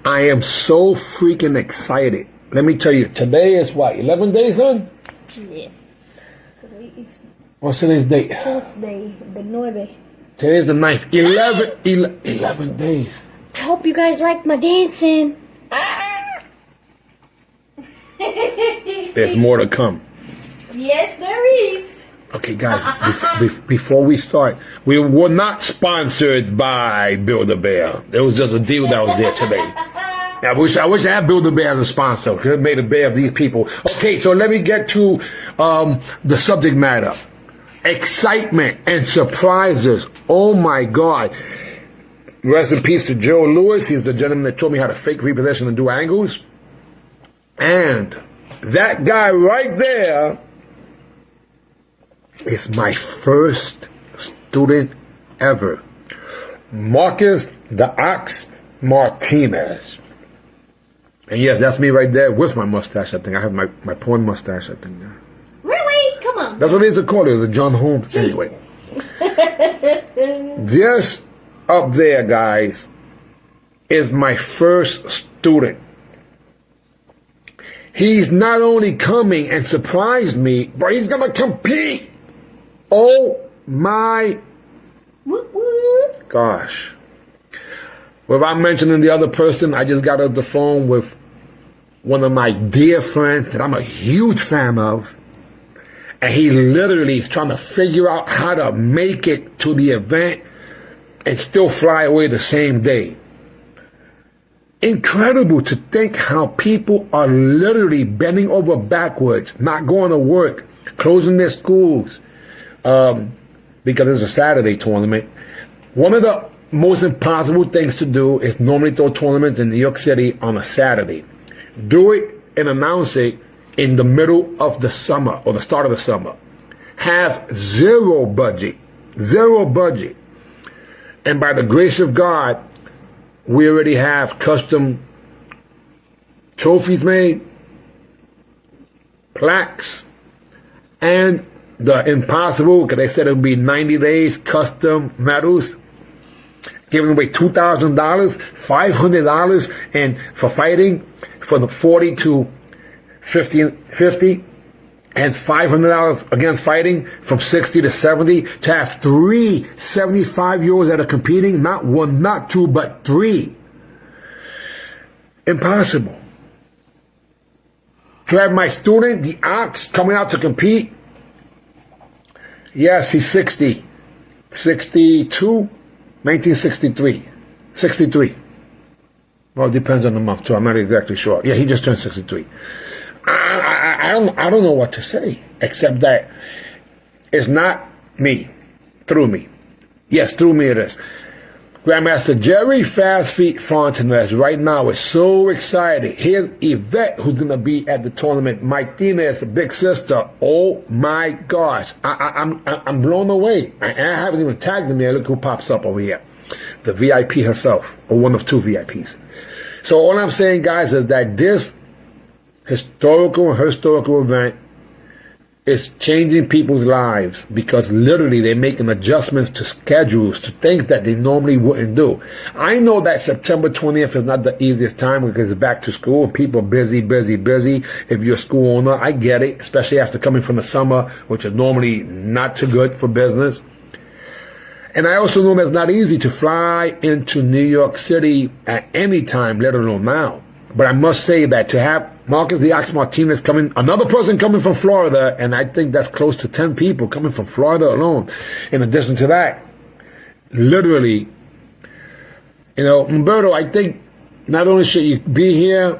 I am so freaking excited. Let me tell you, today is what, 11 days on? Yeah. Today is... What's today's date? Thursday, the 9. Today's the 9th. 11 days. I hope you guys like my dancing. There's more to come. Yes, there is. Okay, guys, before we start, we were not sponsored by Build-A-Bear. There was just a deal that was there today. I wish I had Build-A-Bear as a sponsor. Could have made a bear of these people. Okay, so let me get to the subject matter. Excitement and surprises. Oh my God. Rest in peace to Joe Lewis. He's the gentleman that taught me how to fake repossession and do angles. And that guy right there is my first student ever. Marcus the Ox Martinez. And yes, that's me right there with my mustache, I think. I have my porn mustache, I think. Really? Come on. That's what they used to call it, the John Holmes. Anyway. This up there, guys, is my first student. He's not only coming and surprised me, but he's going to compete. Oh my gosh. Without mentioning the other person, I just got off the phone with one of my dear friends that I'm a huge fan of. And he literally is trying to figure out how to make it to the event and still fly away the same day. Incredible to think how people are literally bending over backwards, not going to work, closing their schools, because it's a Saturday tournament. One of the most impossible things to do is normally throw tournaments in New York City on a Saturday. Do it and announce it in the middle of the summer or the start of the summer. Have zero budget. And by the grace of God, we already have custom trophies made, plaques, and the impossible, because they said it would be 90 days, custom medals, giving away $2,000, $500 and for fighting for the 40 to 50, and $500 again fighting from 60 to 70, to have 3 75-year-olds that are competing, not one, not two, but 3. Impossible. To have my student, the Ox, coming out to compete. Yes, he's 60. 62? 1963. 63. Well, it depends on the month, too. I'm not exactly sure. Yeah, he just turned 63. I don't know what to say, except that it's not me, through me. Yes, through me it is. Grandmaster Jerry Fast Feet Fontanez right now is so excited. Here's Yvette, who's going to be at the tournament. Martinez, big sister. Oh my gosh. I'm blown away. I haven't even tagged them yet. Look who pops up over here. The VIP herself, or one of 2 VIPs. So all I'm saying, guys, is that this historical event is changing people's lives, because literally they're making adjustments to schedules, to things that they normally wouldn't do. I know that September 20th is not the easiest time because it's back to school and people are busy. If you're a school owner, I get it, especially after coming from the summer, which is normally not too good for business. And I also know that it's not easy to fly into New York City at any time, let alone now. But I must say that to have Marcus the Ox Martinez coming, another person coming from Florida, and I think that's close to 10 people coming from Florida alone. In addition to that, literally, you know, Umberto, I think not only should you be here,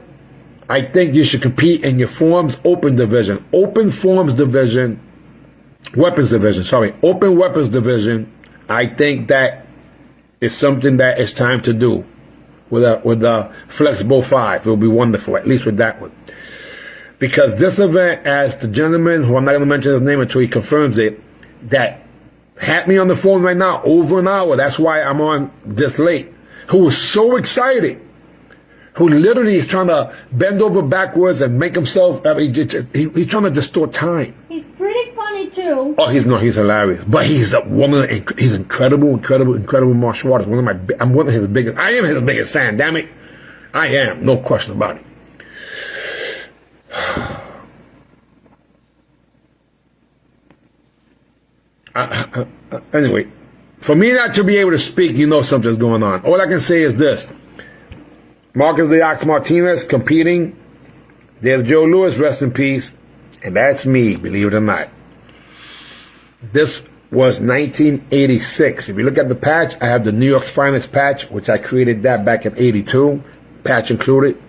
I think you should compete in your forms open division. Open forms division, weapons division, sorry. Open weapons division, I think that is something that it's time to do. With a flexible 5. It will be wonderful, at least with that one. Because this event, as the gentleman, who I'm not going to mention his name until he confirms it, that had me on the phone right now, over an hour, that's why I'm on this late, who was so excited, who literally is trying to bend over backwards and make himself, he's trying to distort time. He's pretty funny too. Oh, he's hilarious. But he's he's incredible martial artist. I am his biggest fan, damn it. I am, no question about it. Anyway, for me not to be able to speak, you know something's going on. All I can say is this. Marcus the Ox Martinez competing. There's Joe Louis, rest in peace. And that's me, believe it or not. This was 1986. If you look at the patch, I have the New York's Finest patch, which I created that back in 82. Patch included.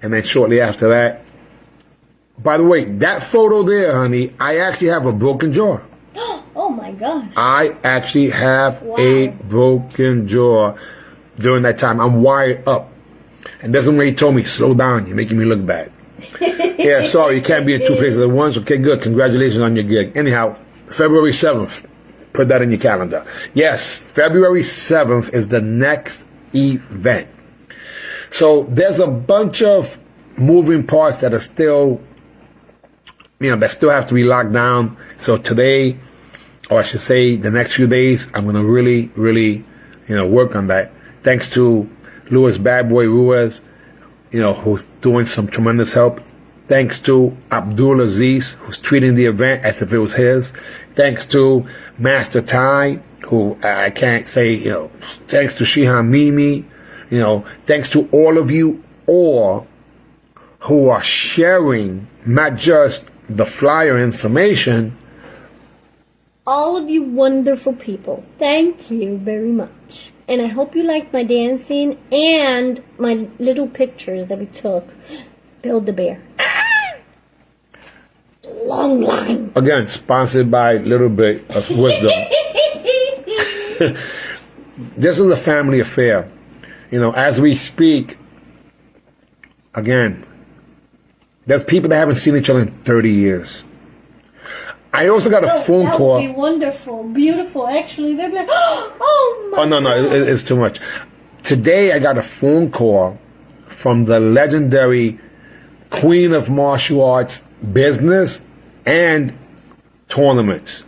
And then shortly after that. By the way, that photo there, honey, I actually have a broken jaw. Oh my God. I actually have a broken jaw during that time. I'm wired up. And that's when he told me, slow down, you're making me look bad. Yeah, sorry, you can't be in two places at once. Okay, good. Congratulations on your gig. Anyhow, February 7th. Put that in your calendar. Yes, February 7th is the next event. So there's a bunch of moving parts that are still, that still have to be locked down. So today, or I should say the next few days, I'm going to really, really, work on that. Thanks to Luis Bad Boy Ruiz, who's doing some tremendous help. Thanks to Abdul Aziz, who's treating the event as if it was his. Thanks to Master Ty, who I can't say, thanks to Shihan Mimi, thanks to all of you all who are sharing not just the flyer information. All of you wonderful people, thank you very much. And I hope you liked my dancing and my little pictures that we took. Build the Bear. Long line. Again, sponsored by Little Bit of Wisdom. This is a family affair. As we speak, again, there's people that haven't seen each other in 30 years. I also got a phone call. That would be wonderful, beautiful. Actually, they'd be like, oh my no, it's too much. Today, I got a phone call from the legendary queen of martial arts business and tournaments.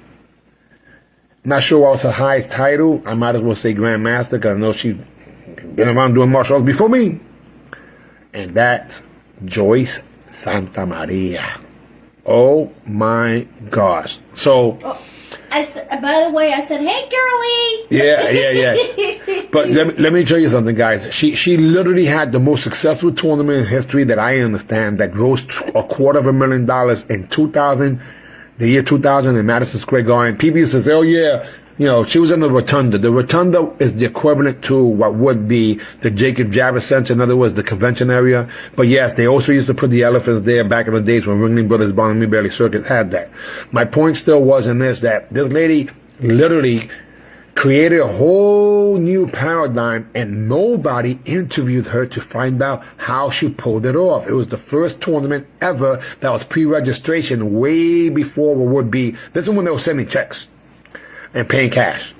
Not sure what was her highest title. I might as well say Grandmaster because I know she's been around doing martial arts before me. And that's Joyce Santa Maria. Oh my gosh. So by the way, I said, hey girlie. Yeah. But let me tell you something, guys. She literally had the most successful tournament in history that I understand that grossed $250,000 in 2000, the year 2000 in Madison Square Garden. People used to say, oh yeah, she was in the Rotunda. The Rotunda is the equivalent to what would be the Jacob Javits Center, in other words, the convention area. But yes, they also used to put the elephants there back in the days when Ringling Brothers, Barnum and Bailey Circus had that. My point still was in this, that this lady literally created a whole new paradigm and nobody interviewed her to find out how she pulled it off. It was the first tournament ever that was pre-registration way before what would be, this is when they were sending checks and paying cash.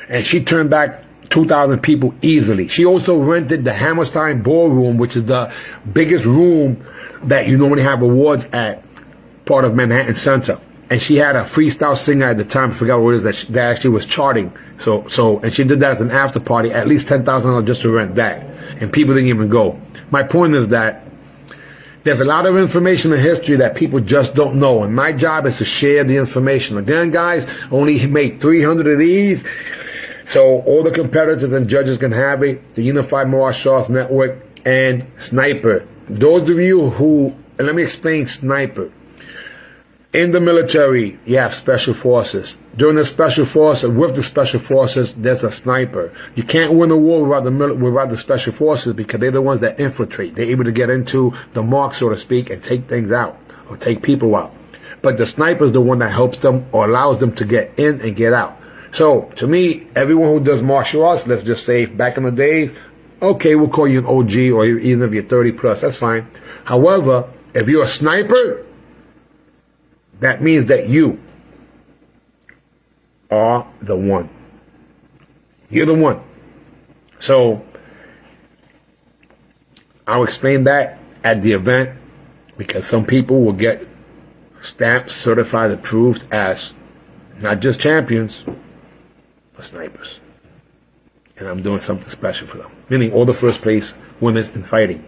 And she turned back 2,000 people easily. She also rented the Hammerstein Ballroom, which is the biggest room that you normally have awards at, part of Manhattan Center. And she had a freestyle singer at the time, I forgot what it is, that actually was charting. And she did that as an after party, at least $10,000 just to rent that. And people didn't even go. My point is that there's a lot of information in history that people just don't know. And my job is to share the information. Again, guys, only made 300 of these. So all the competitors and judges can have it. The Unified Martial Arts Network and Sniper. Those of you who, and let me explain Sniper. In the military, you have special forces. During the special forces, with the special forces, there's a sniper. You can't win a war without the special forces because they're the ones that infiltrate. They're able to get into the mark, so to speak, and take things out or take people out. But the sniper is the one that helps them or allows them to get in and get out. So, to me, everyone who does martial arts, let's just say back in the days, okay, we'll call you an OG or even if you're 30 plus, that's fine. However, if you're a sniper, that means that you are the one. You're the one. So, I'll explain that at the event because some people will get stamped, certified, approved as not just champions, but snipers. And I'm doing something special for them. Meaning all the first place women's in fighting.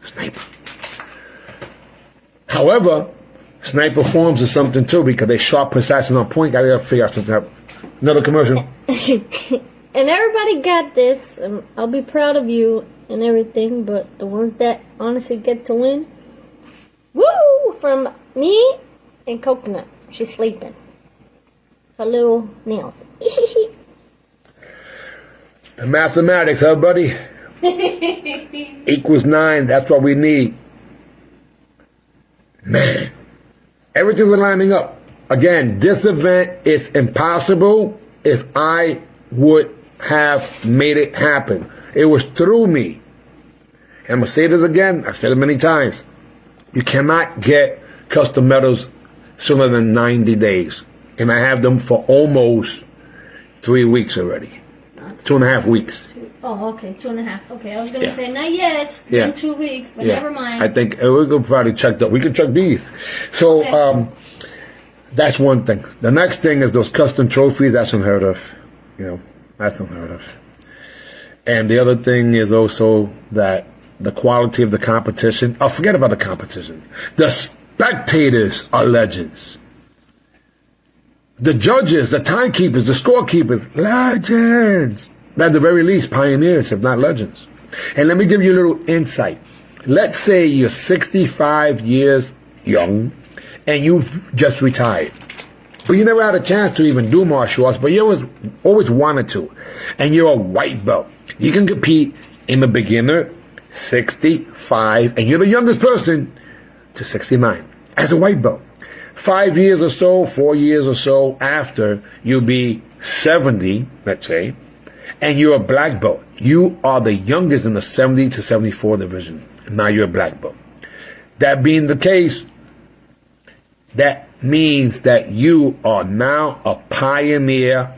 Sniper. However, sniper forms is something too because they sharp, precise, and on point. I gotta figure out something. Another commercial. And everybody got this. I'll be proud of you and everything, but the ones that honestly get to win, woo! From me and Coconut. She's sleeping. Her little nails. The mathematics, huh, buddy? Equals 9. That's what we need. Man, everything's lining up. Again, this event is impossible if I would have made it happen. It was through me. And I'm going to say this again. I've said it many times. You cannot get custom medals sooner than 90 days. And I have them for almost 3 weeks already. 2.5 weeks. Oh, okay, 2.5. Okay, I was going to say, not yet. It's been 2 weeks, but never mind. I think we could probably check that. We could check these. So, that's one thing. The next thing is those custom trophies. That's unheard of. That's unheard of. And the other thing is also that the quality of the competition. Oh, forget about the competition. The spectators are legends. The judges, the timekeepers, the scorekeepers, legends. At the very least, pioneers, if not legends. And let me give you a little insight. Let's say you're 65 years young and you've just retired. But you never had a chance to even do martial arts, but you always wanted to. And you're a white belt. You can compete in the beginner, 65, and you're the youngest person to 69 as a white belt. 5 years or so, 4 years or so after, you'll be 70, let's say, and you're a black belt. You are the youngest in the 70 to 74 division. Now you're a black belt. That being the case, that means that you are now a pioneer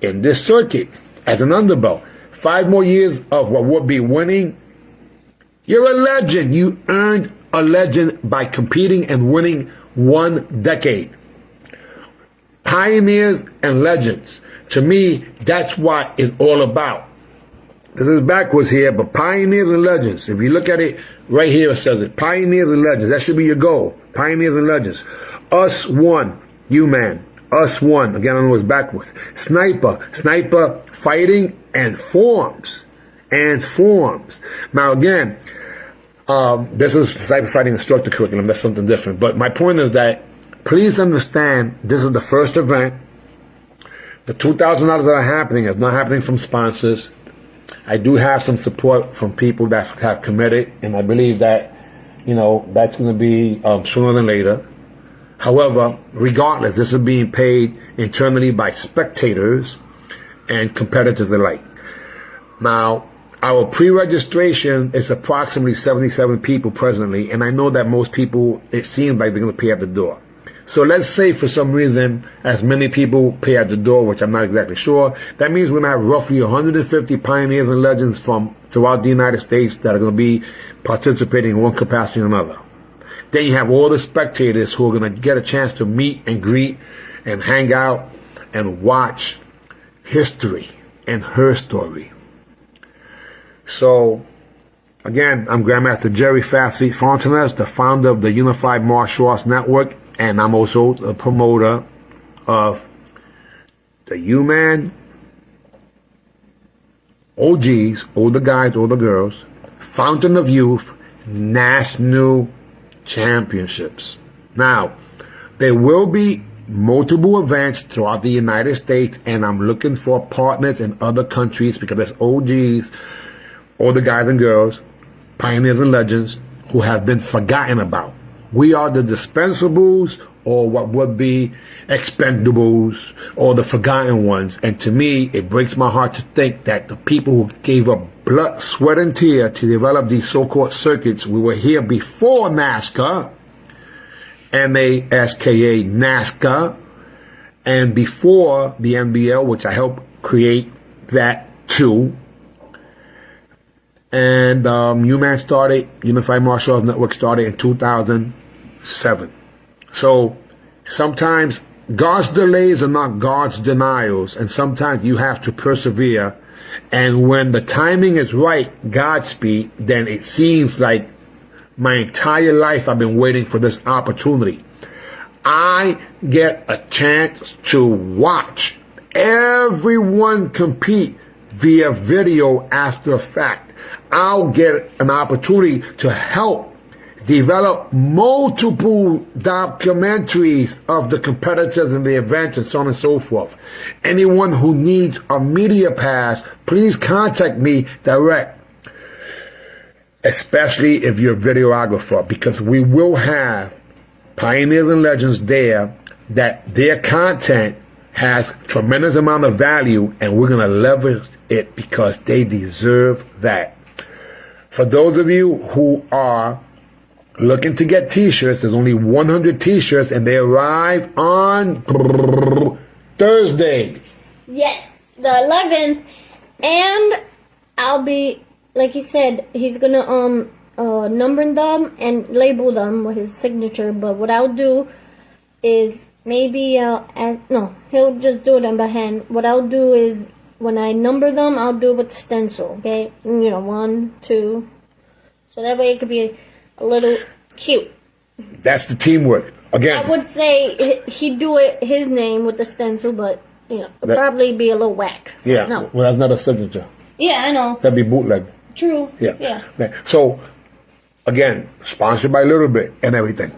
in this circuit as an underbelt. 5 more years of what would be winning. You're a legend. You earned a legend by competing and winning 1 decade. Pioneers and legends. To me, that's what it's all about. This is backwards here, but pioneers and legends. If you look at it right here, it says it. Pioneers and legends. That should be your goal. Pioneers and legends. Us one. UMAN. Us one. Again, I know it's backwards. Sniper. Sniper fighting and forms. And forms. Now again, this is sniper fighting instructor curriculum. That's something different. But my point is that please understand this is the first event. The $2,000 that are happening is not happening from sponsors. I do have some support from people that have committed, and I believe that, that's going to be sooner than later. However, regardless, this is being paid internally by spectators and competitors alike. Now, our pre-registration is approximately 77 people presently, and I know that most people, it seems like they're going to pay at the door. So let's say for some reason, as many people pay at the door, which I'm not exactly sure, that means we're going to have roughly 150 pioneers and legends from throughout the United States that are going to be participating in one capacity or another. Then you have all the spectators who are going to get a chance to meet and greet and hang out and watch history and her story. So, again, I'm Grandmaster Jerry Fast Feet Fontanez, the founder of the Unified Martial Arts Network, and I'm also the promoter of the UMAN OGs, older guys, older girls, Fountain of Youth, National Championships. Now, there will be multiple events throughout the United States, and I'm looking for partners in other countries because there's OGs, older guys and girls, pioneers and legends who have been forgotten about. We are the dispensables, or what would be expendables, or the forgotten ones. And to me, it breaks my heart to think that the people who gave up blood, sweat, and tear to develop these so-called circuits, we were here before NASCA, NASKA, NASCA, and before the NBL, which I helped create that too. And UMAN started, Unified Martial Arts Network started in 2007. So sometimes God's delays are not God's denials, and sometimes you have to persevere And when the timing is right, Godspeed, then it seems like my entire life I've been waiting for this opportunity. I get a chance to watch everyone compete via video after the fact. I'll get an opportunity to help develop multiple documentaries of the competitors and the events and so on and so forth. Anyone who needs a media pass, please contact me direct. Especially if you're a videographer, because we will have pioneers and legends there that their content has tremendous amount of value, and we're going to leverage it because they deserve that. For those of you who are looking to get t-shirts, there's only 100 t-shirts and they arrive on Thursday. Yes, the 11th. And I'll be, like he said, he's gonna number them and label them with his signature. But what I'll do is maybe he'll just do them by hand. What I'll do is when I number them, I'll do it with the stencil. Okay, 1, 2, so that way it could be a little cute. That's the teamwork. Again, I would say he'd do it his name with the stencil, but it'd probably be a little whack. So, yeah, no. well, that's not a signature. Yeah, I know. That'd be bootleg. True. Yeah. So, again, sponsored by Little Bit and everything.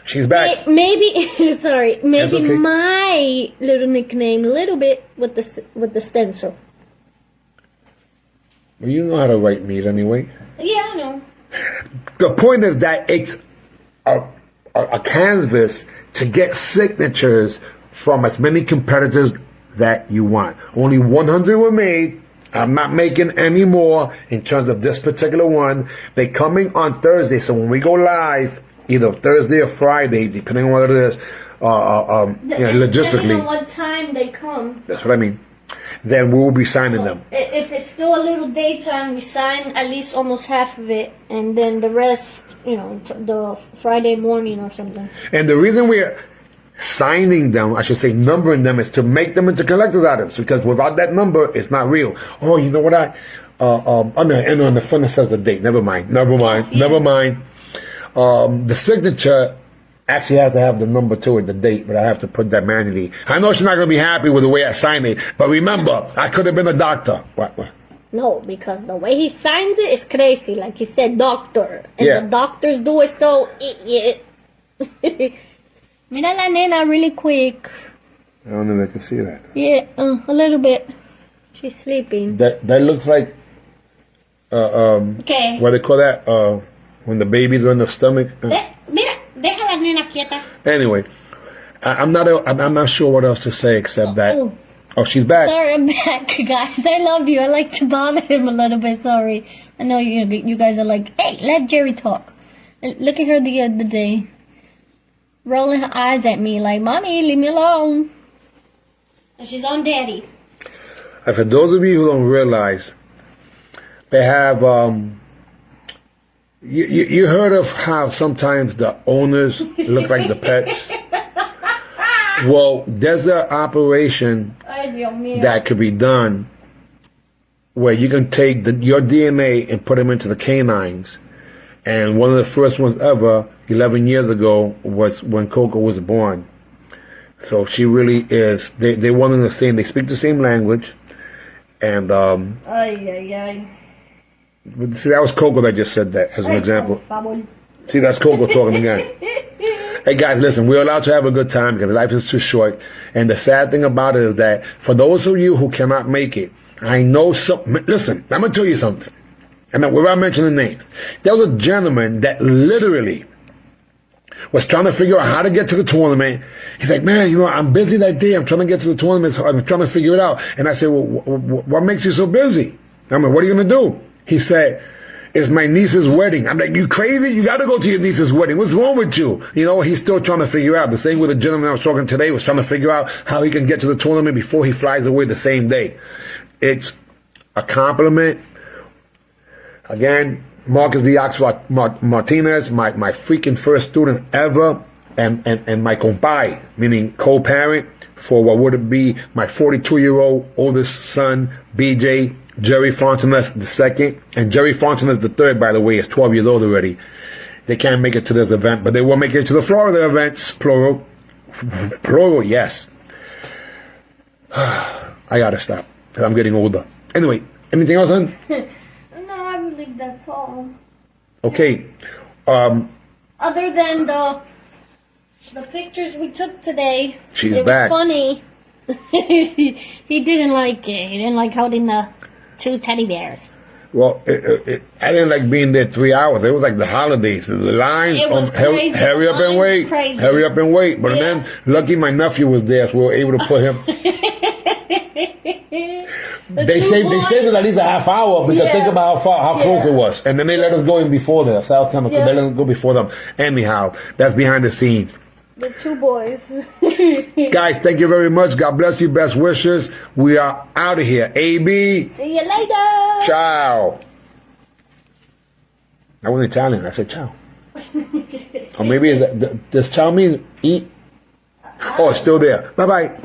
She's back. Maybe sorry. Maybe okay. my little nickname, Little Bit, with the stencil. Well, you know how to write meat anyway. Yeah, I know. The point is that it's a canvas to get signatures from as many competitors that you want. Only 100 were made. I'm not making any more in terms of this particular one. They're coming on Thursday, so when we go live, either Thursday or Friday, depending on what it is, logistically. Depending on what time they come. That's what I mean. Then we will be signing them. If it's still a little daytime, we sign at least almost half of it, and then the rest, the Friday morning or something. And the reason we're signing them, I should say numbering them, is to make them into collector's items, because without that number, it's not real. Oh, you know what on the front it says the date. Never mind. The signature actually has to have the number to it, the date, but I have to put that manually. I know she's not going to be happy with the way I sign it, but remember, I could have been a doctor. What? No, because the way he signs it is crazy. Like he said, doctor. And Yeah. the doctors do it so idiot. Mira la nena really quick. I don't know if I can see that. Yeah, a little bit. She's sleeping. That looks like, Okay. what they call that, when the babies are in the stomach. Mira, deja la nena quieta. Anyway, I'm not sure what else to say except that. Oh, she's back. Sorry, I'm back, guys. I love you. I like to bother him a little bit. Sorry. I know you guys are like, hey, let Jerry talk. Look at her the other day, rolling her eyes at me like, Mommy, leave me alone. And she's on Daddy. And for those of you who don't realize, they have you heard of how sometimes the owners look like the pets? Well, there's an operation that could be done where you can take your DNA and put them into the canines. And one of the first ones ever, 11 years ago, was when Coco was born. So she really is, they're one and the same. They speak the same language. And, see, that was Coco that just said that as an example. See, that's Coco talking again. Hey guys, listen, we're allowed to have a good time because life is too short. And the sad thing about it is that for those of you who cannot make it, I know listen, I'm going to tell you something. And without mentioning names, there was a gentleman that literally was trying to figure out how to get to the tournament. He's like, man, I'm busy that day. I'm trying to get to the tournament. So I'm trying to figure it out. And I said, well, what makes you so busy? I mean, what are you going to do? He said, it's my niece's wedding. I'm like, you crazy? You got to go to your niece's wedding. What's wrong with you? He's still trying to figure out. The same with the gentleman I was talking today, was trying to figure out how he can get to the tournament before he flies away the same day. It's a compliment. Again, Marcus D. Oxford Martinez, my freaking first student ever, and my compadre, meaning co-parent, for what would it be my 42-year-old oldest son, BJ, Jerry Fontanez II, and Jerry Fontanez III, by the way, is 12 years old already. They can't make it to this event, but they will make it to the Florida events, plural. Plural, yes. I gotta stop, because I'm getting older. Anyway, anything else, hon? No, I believe that's all. Okay. Other than the pictures we took today, She's it back. was funny. He didn't like it. He didn't like holding the 2 teddy bears. Well, I didn't like being there 3 hours. It was like the holidays. The lines. It was crazy. Hurry up and The wait. lines crazy. Hurry up and wait. But then, lucky my nephew was there, so we were able to put him. They saved it at least a half hour because think about how close it was. And then they let us go in before there. So that was kind of cool. They let us go before them. Anyhow, that's behind the scenes. The 2 boys. Guys, thank you very much. God bless you. Best wishes. We are out of here. AB. See you later. Ciao. I wasn't Italian. I said ciao. Or maybe does ciao mean eat? Oh, it's still there. Bye-bye.